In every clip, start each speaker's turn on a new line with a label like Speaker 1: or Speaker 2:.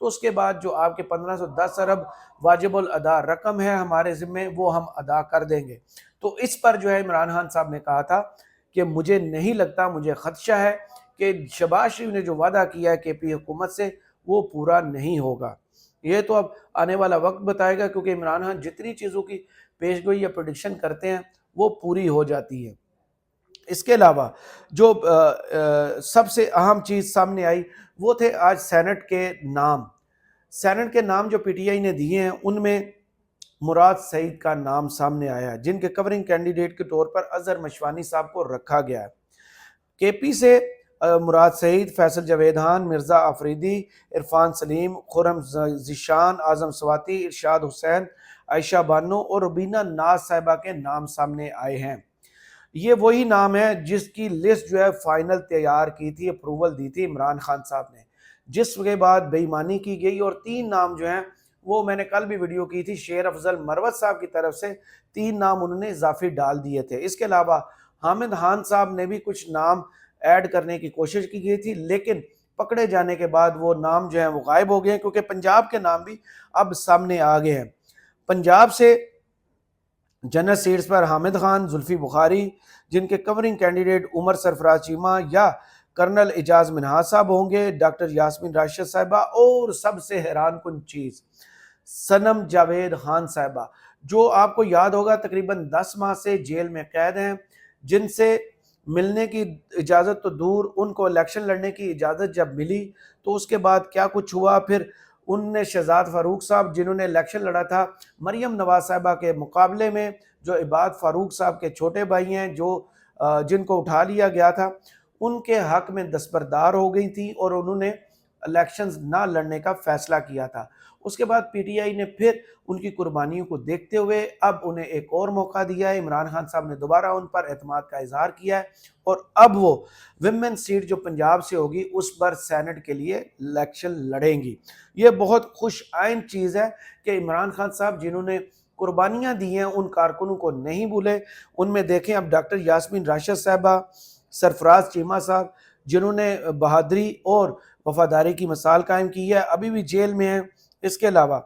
Speaker 1: تو اس کے بعد جو آپ کے 1510 ارب واجب الادا رقم ہے ہمارے ذمے وہ ہم ادا کر دیں گے۔ تو اس پر جو ہے عمران خان صاحب نے کہا تھا کہ مجھے نہیں لگتا، مجھے خدشہ ہے کہ شہباز شریف نے جو وعدہ کیا ہے کے پی حکومت سے وہ پورا نہیں ہوگا۔ یہ تو اب آنے والا وقت بتائے گا، کیونکہ عمران خان جتنی چیزوں کی پیش گوئی یا پریڈکشن کرتے ہیں وہ پوری ہو جاتی ہے۔ اس کے علاوہ جو سب سے اہم چیز سامنے آئی وہ تھے آج سینٹ کے نام۔ سینٹ کے نام جو پی ٹی آئی نے دیے ہیں ان میں مراد سعید کا نام سامنے آیا ہے، جن کے کورنگ کینڈیڈیٹ کے طور پر اظہر مشوانی صاحب کو رکھا گیا ہے۔ کے پی سے مراد سعید، فیصل جاویدان، مرزا آفریدی، عرفان سلیم، خرم ذیشان، اعظم سواتی، ارشاد حسین، عائشہ بانو اور ربینہ ناز صاحبہ کے نام سامنے آئے ہیں۔ یہ وہی نام ہے جس کی لسٹ جو ہے فائنل تیار کی تھی، اپروول دی تھی عمران خان صاحب نے، جس کے بعد بے ایمانی کی گئی اور 3 نام جو ہیں وہ میں نے کل بھی ویڈیو کی تھی، شیر افضل مروت صاحب کی طرف سے 3 نام انہوں نے اضافی ڈال دیے تھے۔ اس کے علاوہ حامد خان صاحب نے بھی کچھ نام ایڈ کرنے کی کوشش کی گئی تھی، لیکن پکڑے جانے کے بعد وہ نام جو ہیں وہ غائب ہو گئے ہیں، کیونکہ پنجاب کے نام بھی اب سامنے آ گئے ہیں۔ پنجاب سے جنرل سیٹس پر حامد خان، زلفی بخاری، جن کے کورنگ کینڈیڈیٹ عمر سرفراز چیمہ یا کرنل اعجاز منہاج صاحب ہوں گے، ڈاکٹر یاسمین راشد صاحبہ، اور سب سے حیران کن چیز صنم جاوید خان صاحبہ، جو آپ کو یاد ہوگا تقریباً 10 ماہ سے جیل میں قید ہیں، جن سے ملنے کی اجازت تو دور، ان کو الیکشن لڑنے کی اجازت جب ملی تو اس کے بعد کیا کچھ ہوا۔ پھر ان نے شہزاد فاروق صاحب جنہوں نے الیکشن لڑا تھا مریم نواز صاحبہ کے مقابلے میں، جو عباد فاروق صاحب کے چھوٹے بھائی ہیں، جن کو اٹھا لیا گیا تھا، ان کے حق میں دستبردار ہو گئی تھی اور انہوں نے الیکشنز نہ لڑنے کا فیصلہ کیا تھا۔ اس کے بعد پی ٹی آئی نے پھر ان کی قربانیوں کو دیکھتے ہوئے اب انہیں ایک اور موقع دیا ہے۔ عمران خان صاحب نے دوبارہ ان پر اعتماد کا اظہار کیا ہے اور اب وہ ویمن سیٹ جو پنجاب سے ہوگی اس پر سینٹ کے لیے الیکشن لڑیں گی۔ یہ بہت خوش آئند چیز ہے کہ عمران خان صاحب جنہوں نے قربانیاں دی ہیں ان کارکنوں کو نہیں بھولے۔ ان میں دیکھیں اب ڈاکٹر یاسمین راشد صاحبہ، سرفراز چیمہ صاحب جنہوں نے بہادری اور وفاداری کی مثال قائم کی ہے، ابھی بھی جیل میں ہیں۔ اس کے علاوہ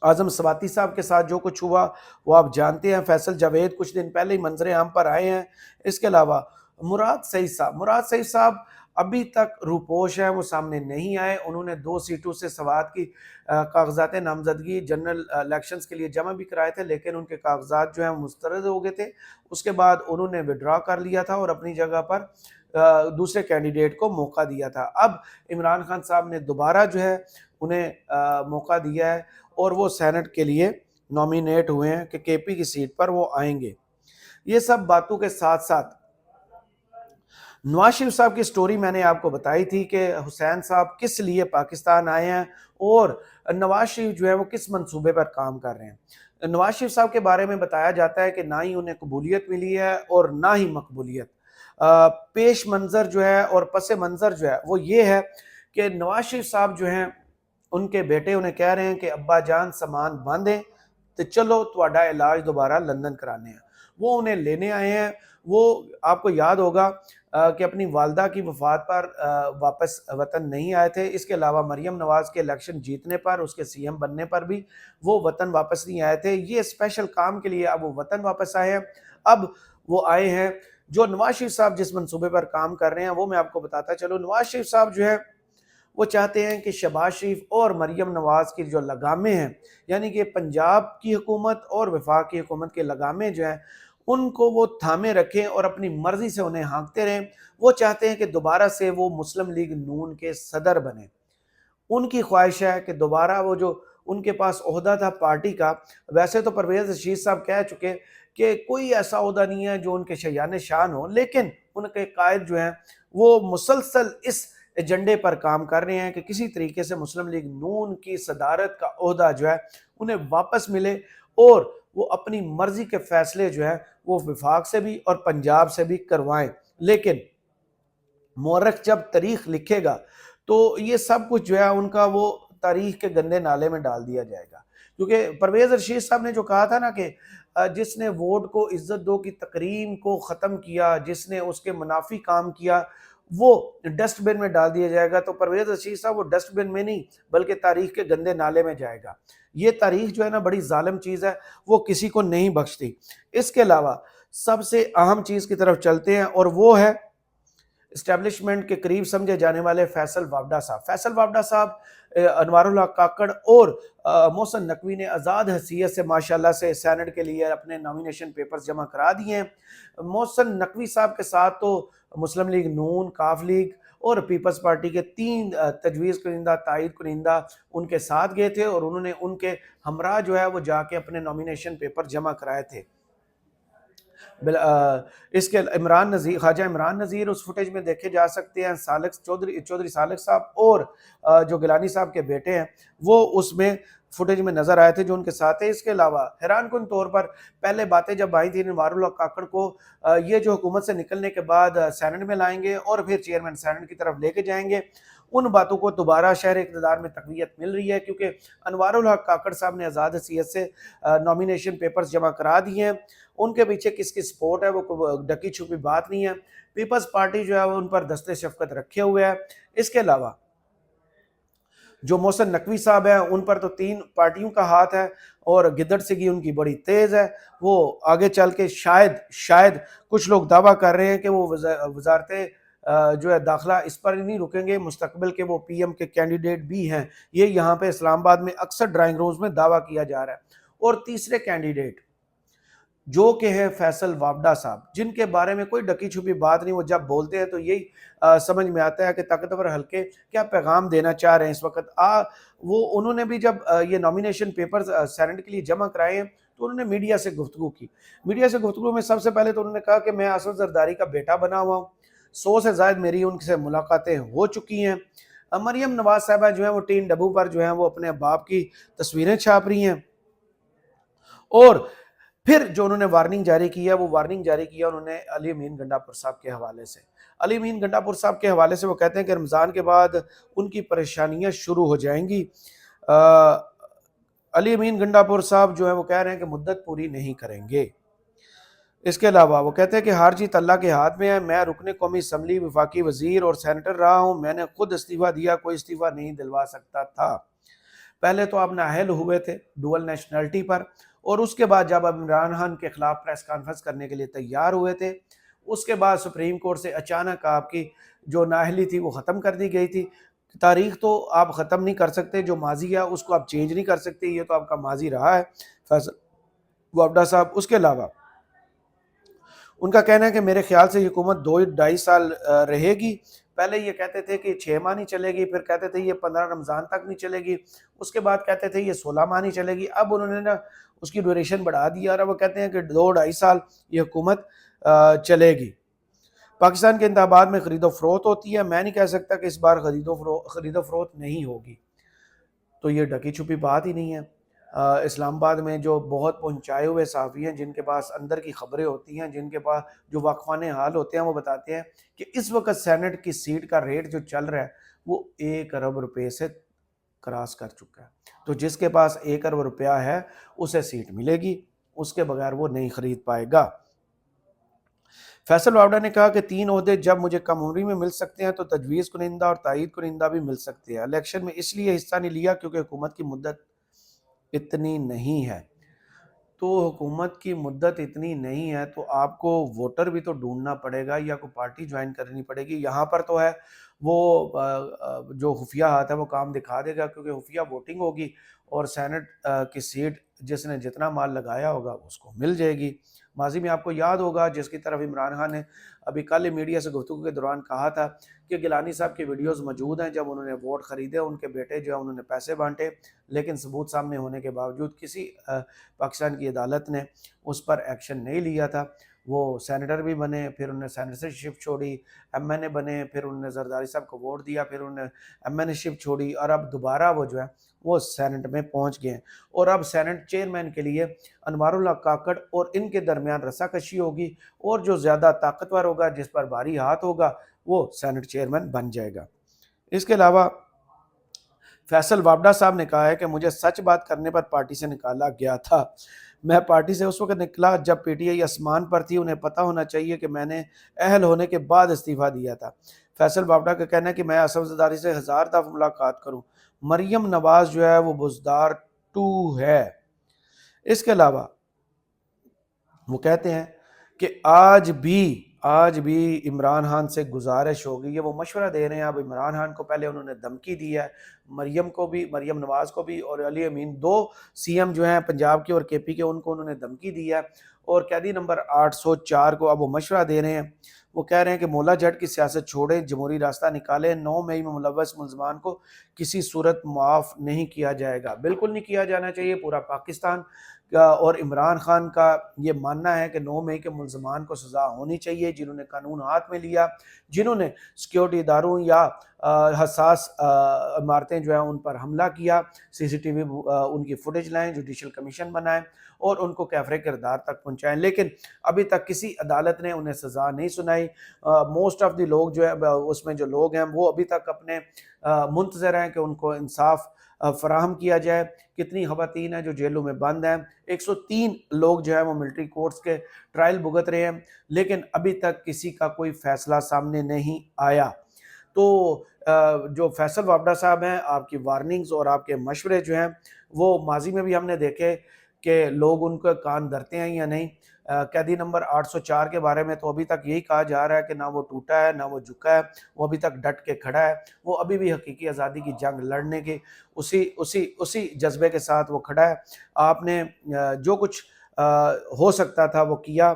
Speaker 1: اعظم سواتی صاحب کے ساتھ جو کچھ ہوا وہ آپ جانتے ہیں، فیصل جاوید کچھ دن پہلے ہی منظر عام پر آئے ہیں۔ اس کے علاوہ مراد سعید صاحب ابھی تک روپوش ہیں، وہ سامنے نہیں آئے۔ انہوں نے 2 سیٹوں سے سوات کی کاغذات نامزدگی جنرل الیکشنز کے لیے جمع بھی کرائے تھے، لیکن ان کے کاغذات جو ہیں مسترد ہو گئے تھے۔ اس کے بعد انہوں نے وڈرا کر لیا تھا اور اپنی جگہ پر دوسرے کینڈیڈیٹ کو موقع دیا تھا۔ اب عمران خان صاحب نے دوبارہ جو ہے انہیں موقع دیا ہے اور وہ سینٹ کے لیے نومینیٹ ہوئے ہیں کہ کے پی کی سیٹ پر وہ آئیں گے۔ یہ سب باتوں کے ساتھ ساتھ نواز شریف صاحب کی سٹوری میں نے آپ کو بتائی تھی کہ حسین صاحب کس لیے پاکستان آئے ہیں اور نواز شریف جو ہے وہ کس منصوبے پر کام کر رہے ہیں۔ نواز شریف صاحب کے بارے میں بتایا جاتا ہے کہ نہ ہی انہیں قبولیت ملی ہے اور نہ ہی مقبولیت۔ پیش منظر جو ہے اور پس منظر جو ہے وہ یہ ہے کہ نواز شریف صاحب جو ہیں ان کے بیٹے انہیں کہہ رہے ہیں کہ ابا جان سامان باندھیں تو چلو تہاڈا علاج دوبارہ لندن کرانے ہیں۔ وہ انہیں لینے آئے ہیں۔ وہ آپ کو یاد ہوگا کہ اپنی والدہ کی وفات پر واپس وطن نہیں آئے تھے۔ اس کے علاوہ مریم نواز کے الیکشن جیتنے پر، اس کے سی ایم بننے پر بھی وہ وطن واپس نہیں آئے تھے۔ یہ اسپیشل کام کے لیے اب وہ وطن واپس آئے ہیں۔ اب وہ آئے ہیں جو نواز شریف صاحب جس منصوبے پر کام کر رہے ہیں وہ میں آپ کو بتاتا چلو۔ نواز شریف صاحب جو ہے وہ چاہتے ہیں کہ شہباز شریف اور مریم نواز کی جو لگامیں ہیں، یعنی کہ پنجاب کی حکومت اور وفاق کی حکومت کے لگامیں جو ہیں ان کو وہ تھامے رکھیں اور اپنی مرضی سے انہیں ہانکتے رہیں۔ وہ چاہتے ہیں کہ دوبارہ سے وہ مسلم لیگ نون کے صدر بنیں۔ ان کی خواہش ہے کہ دوبارہ وہ جو ان کے پاس عہدہ تھا پارٹی کا، ویسے تو پرویز رشید صاحب کہہ چکے کہ کوئی ایسا عہدہ نہیں ہے جو ان کے شایان شان ہو، لیکن ان کے قائد جو ہیں وہ مسلسل اس ایجنڈے پر کام کر رہے ہیں کہ کسی طریقے سے مسلم لیگ نون کی صدارت کا عہدہ جو ہے انہیں واپس ملے اور وہ اپنی مرضی کے فیصلے جو ہیں وہ وفاق سے بھی اور پنجاب سے بھی کروائیں۔ لیکن مورخ جب تاریخ لکھے گا تو یہ سب کچھ جو ہے ان کا وہ تاریخ کے گندے نالے میں ڈال دیا جائے گا، کیونکہ پرویز رشید صاحب نے جو کہا تھا نا کہ جس نے ووٹ کو عزت دو کی تقریم کو ختم کیا، جس نے اس کے منافی کام کیا، وہ ڈسٹ بن میں ڈال دیا جائے گا، تو پرویز رشید صاحب وہ ڈسٹ بن میں نہیں بلکہ تاریخ کے گندے نالے میں جائے گا۔ یہ تاریخ جو ہے نا بڑی ظالم چیز ہے، وہ کسی کو نہیں بخشتی۔ اس کے علاوہ سب سے اہم چیز کی طرف چلتے ہیں، اور وہ ہے اسٹیبلشمنٹ کے قریب سمجھے جانے والے فیصل وابڈا صاحب۔ فیصل وابڈا صاحب انوار اللہ کاکڑ اور محسن نقوی نے آزاد حیثیت سے ماشاءاللہ سے سینٹ کے لیے اپنے نامینیشن پیپرز جمع کرا دیے ہیں۔ محسن نقوی صاحب کے ساتھ تو مسلم لیگ نون، کاف لیگ اور پیپلز پارٹی کے 3 تجویز کنندہ، تائید کنندہ ان کے ساتھ گئے تھے، اور انہوں نے ان کے ہمراہ جو ہے وہ جا کے اپنے نامینیشن پیپر جمع کرائے تھے۔ اس کے عمران نذیر، خواجہ عمران نذیر اس فوٹیج میں دیکھے جا سکتے ہیں، چودھری سالک صاحب اور جو گیلانی صاحب کے بیٹے ہیں وہ اس میں فوٹیج میں نظر آئے تھے جو ان کے ساتھ ہیں۔ اس کے علاوہ حیران کن طور پر پہلے باتیں جب آئی تھیں انوار اللہ کاکڑ کو یہ جو حکومت سے نکلنے کے بعد سینٹ میں لائیں گے اور پھر چیئرمین سینٹ کی طرف لے کے جائیں گے، ان باتوں کو دوبارہ شہر اقتدار میں تقویت مل رہی ہے، کیونکہ انوار الحق کاکڑ صاحب نے آزاد حیثیت سے نامینیشن پیپرز جمع کرا دیے ہیں۔ ان کے پیچھے کس کی سپورٹ ہے وہ ڈکی چھپی بات نہیں ہے۔ پیپلز پارٹی جو ہے وہ ان پر دست شفقت رکھے ہوئے ہے۔ اس کے علاوہ جو محسن نقوی صاحب ہیں ان پر تو 3 پارٹیوں کا ہاتھ ہے، اور گدڑ سگی ان کی بڑی تیز ہے۔ وہ آگے چل کے شاید کچھ لوگ دعویٰ کر رہے ہیں کہ وہ وزارت جو ہے داخلہ اس پر نہیں رکیں گے، مستقبل کے وہ پی ایم کے کینڈیڈیٹ بھی ہیں۔ یہ یہاں پہ اسلام آباد میں اکثر ڈرائنگ رومز میں دعویٰ کیا جا رہا ہے۔ اور تیسرے کینڈیڈیٹ جو کہ ہے فیصل وابڈا صاحب، جن کے بارے میں کوئی ڈکی چھپی بات نہیں، وہ جب بولتے ہیں تو یہی سمجھ میں آتا ہے کہ طاقتور حلقے کیا پیغام دینا چاہ رہے ہیں اس وقت۔ وہ انہوں نے بھی جب یہ نامینیشن پیپرز سینٹ کے لیے جمع کرائے ہیں تو انہوں نے میڈیا سے گفتگو کی۔ میڈیا سے گفتگو میں سب سے پہلے تو انہوں نے کہا کہ میں اسد زرداری کا بیٹا بنا ہوا ہوں، 100 سے زائد میری ان سے ملاقاتیں ہو چکی ہیں۔ مریم نواز صاحبہ جو ہیں وہ ٹین ڈبو پر جو ہیں وہ اپنے باپ کی تصویریں چھاپ رہی ہیں، اور پھر جو انہوں نے وارننگ جاری کیا وہ وارننگ جاری کیا انہوں نے علی امین گنڈا پور صاحب کے حوالے سے۔ علی امین گنڈا پور صاحب کے حوالے سے وہ کہتے ہیں کہ رمضان کے بعد ان کی پریشانیاں شروع ہو جائیں گی۔ علی امین گنڈا پور صاحب جو ہے وہ کہہ رہے ہیں کہ مدت پوری نہیں کریں گے۔ اس کے علاوہ وہ کہتے ہیں کہ ہار جیت اللہ کے ہاتھ میں ہے، میں رکن قومی اسمبلی، وفاقی وزیر اور سینیٹر رہا ہوں، میں نے خود استعفیٰ دیا، کوئی استعفیٰ نہیں دلوا سکتا تھا۔ پہلے تو آپ نااہل ہوئے تھے ڈوئل نیشنلٹی پر، اور اس کے بعد جب عمران خان کے خلاف پریس کانفرنس کرنے کے لیے تیار ہوئے تھے، اس کے بعد سپریم کورٹ سے اچانک آپ کی جو نااہلی تھی وہ ختم کر دی گئی تھی۔ تاریخ تو آپ ختم نہیں کر سکتے، جو ماضی ہے اس کو آپ چینج نہیں کر سکتے، یہ تو آپ کا ماضی رہا ہے فیصل وابڈا صاحب۔ اس کے علاوہ ان کا کہنا ہے کہ میرے خیال سے یہ حکومت 2-2.5 سال رہے گی۔ پہلے یہ کہتے تھے کہ 6 ماہ نہیں چلے گی، پھر کہتے تھے یہ 15 رمضان تک نہیں چلے گی، اس کے بعد کہتے تھے یہ 16 ماہ نہیں چلے گی۔ اب انہوں نے نا اس کی ڈیوریشن بڑھا دی اور اب وہ کہتے ہیں کہ 2-2.5 سال یہ حکومت چلے گی۔ پاکستان کے انتخابات میں خرید و فروخت ہوتی ہے، میں نہیں کہہ سکتا کہ اس بار خرید و فروخت نہیں ہوگی، تو یہ ڈکی چھپی بات ہی نہیں ہے۔ اسلام آباد میں جو بہت پہنچائے ہوئے صحافی ہیں، جن کے پاس اندر کی خبریں ہوتی ہیں، جن کے پاس جو واقفان حال ہوتے ہیں، وہ بتاتے ہیں کہ اس وقت سینٹ کی سیٹ کا ریٹ جو چل رہا ہے وہ 1 ارب روپے سے کراس کر چکا ہے۔ تو جس کے پاس 1 ارب روپیہ ہے اسے سیٹ ملے گی، اس کے بغیر وہ نہیں خرید پائے گا۔ فیصل وابڈا نے کہا کہ 3 عہدے جب مجھے کم عمری میں مل سکتے ہیں تو تجویز کنندہ اور تائید کنندہ بھی مل سکتے ہیں۔ الیکشن میں اس لیے حصہ نہیں لیا کیونکہ حکومت کی مدت اتنی نہیں ہے۔ تو حکومت کی مدت اتنی نہیں ہے تو آپ کو ووٹر بھی تو ڈھونڈنا پڑے گا یا کوئی پارٹی جوائن کرنی پڑے گی۔ یہاں پر تو ہے وہ جو خفیہ ہاتھ ہے وہ کام دکھا دے گا، کیونکہ خفیہ ووٹنگ ہوگی اور سینٹ کی سیٹ جس نے جتنا مال لگایا ہوگا اس کو مل جائے گی۔ ماضی میں آپ کو یاد ہوگا جس کی طرف عمران خان نے ابھی کل میڈیا سے گفتگو کے دوران کہا تھا کہ گیلانی صاحب کی ویڈیوز موجود ہیں جب انہوں نے ووٹ خریدے، ان کے بیٹے جو ہے انہوں نے پیسے بانٹے، لیکن ثبوت سامنے ہونے کے باوجود کسی پاکستان کی عدالت نے اس پر ایکشن نہیں لیا تھا۔ وہ سینیٹر بھی بنے، پھر انہوں نے سینیٹرشپ چھوڑی، ایم این اے بنے، پھر انہوں نے زرداری صاحب کو ووٹ دیا، پھر انہوں نے ایم این اے شپ چھوڑی، اور اب دوبارہ وہ جو ہے وہ سینٹ میں پہنچ گئے ہیں۔ اور اب سینٹ چیئرمین کے لیے انوار اللہ کاکڑ اور ان کے درمیان رسا کشی ہوگی، اور جو زیادہ طاقتور ہوگا، جس پر بھاری ہاتھ ہوگا، وہ سینٹ چیئرمین بن جائے گا۔ اس کے علاوہ فیصل وابڈا صاحب نے کہا ہے کہ مجھے سچ بات کرنے پر پارٹی سے نکالا گیا تھا۔ میں پارٹی سے اس وقت نکلا جب پی ٹی آئی آسمان پر تھی، انہیں پتہ ہونا چاہیے کہ میں نے اہل ہونے کے بعد استعفیٰ دیا تھا۔ فیصل وابڈا کا کہنا ہے کہ میں اسد زرداری سے 1000 دفعہ ملاقات کروں، مریم نواز جو ہے وہ بزدار 2 ہے۔ اس کے علاوہ وہ کہتے ہیں کہ آج بھی عمران خان سے گزارش ہوگی، یہ وہ مشورہ دے رہے ہیں اب عمران خان کو، پہلے انہوں نے دھمکی دی ہے مریم کو بھی، مریم نواز کو بھی، اور علی امین، 2 سی ایم جو ہیں پنجاب کے اور کے پی کے، ان کو انہوں نے دھمکی دی ہے، اور قیدی نمبر 804 کو اب وہ مشورہ دے رہے ہیں۔ وہ کہہ رہے ہیں کہ مولا جٹ کی سیاست چھوڑیں، جمہوری راستہ نکالیں، 9 مئی میں ملوث ملزمان کو کسی صورت معاف نہیں کیا جائے گا۔ بالکل نہیں کیا جانا چاہیے، پورا پاکستان اور عمران خان کا یہ ماننا ہے کہ 9 مئی کے ملزمان کو سزا ہونی چاہیے، جنہوں نے قانون ہاتھ میں لیا، جنہوں نے سیکیورٹی اداروں یا حساس عمارتیں جو ہیں ان پر حملہ کیا، سی سی ٹی وی ان کی فوٹیج لائیں، جوڈیشل کمیشن بنائیں اور ان کو کیفر کردار تک پہنچائیں، لیکن ابھی تک کسی عدالت نے انہیں سزا نہیں سنائی۔ موسٹ آف دی لوگ جو ہے اس میں جو لوگ ہیں وہ ابھی تک اپنے منتظر ہیں کہ ان کو انصاف فراہم کیا جائے۔ کتنی خواتین ہیں جو جیلوں میں بند ہیں، 103 لوگ جو ہیں وہ ملٹری کورٹس کے ٹرائل بھگت رہے ہیں، لیکن ابھی تک کسی کا کوئی فیصلہ سامنے نہیں آیا۔ تو جو فیصل وابڈا صاحب ہیں، آپ کی وارننگز اور آپ کے مشورے جو ہیں وہ ماضی میں بھی ہم نے دیکھے کہ لوگ ان کا کان دھرتے ہیں یا نہیں۔ قیدی نمبر 804 کے بارے میں تو ابھی تک یہی کہا جا رہا ہے کہ نہ وہ ٹوٹا ہے نہ وہ جھکا ہے، وہ ابھی تک ڈٹ کے کھڑا ہے، وہ ابھی بھی حقیقی آزادی کی جنگ لڑنے کے اسی جذبے کے ساتھ وہ کھڑا ہے۔ آپ نے جو کچھ ہو سکتا تھا وہ کیا،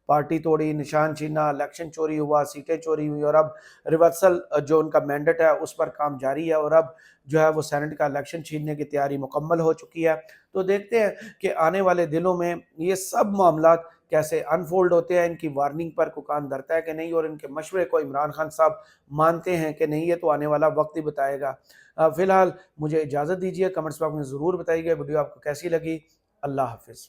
Speaker 1: پارٹی توڑی، نشان چھینا، الیکشن چوری ہوا، سیٹیں چوری ہوئی، اور اب ریورسل جو ان کا مینڈیٹ ہے اس پر کام جاری ہے، اور اب جو ہے وہ سینٹ کا الیکشن چھیننے کی تیاری مکمل ہو چکی ہے۔ تو دیکھتے ہیں کہ آنے والے دنوں میں یہ سب معاملات کیسے انفولڈ ہوتے ہیں، ان کی وارننگ پر کوئی کان دھرتا ہے کہ نہیں، اور ان کے مشورے کو عمران خان صاحب مانتے ہیں کہ نہیں، یہ تو آنے والا وقت ہی بتائے گا۔ فی الحال مجھے اجازت دیجیے، کمنٹس باکس میں ضرور بتائیے گا ویڈیو آپ کو کیسی لگی۔ اللہ حافظ۔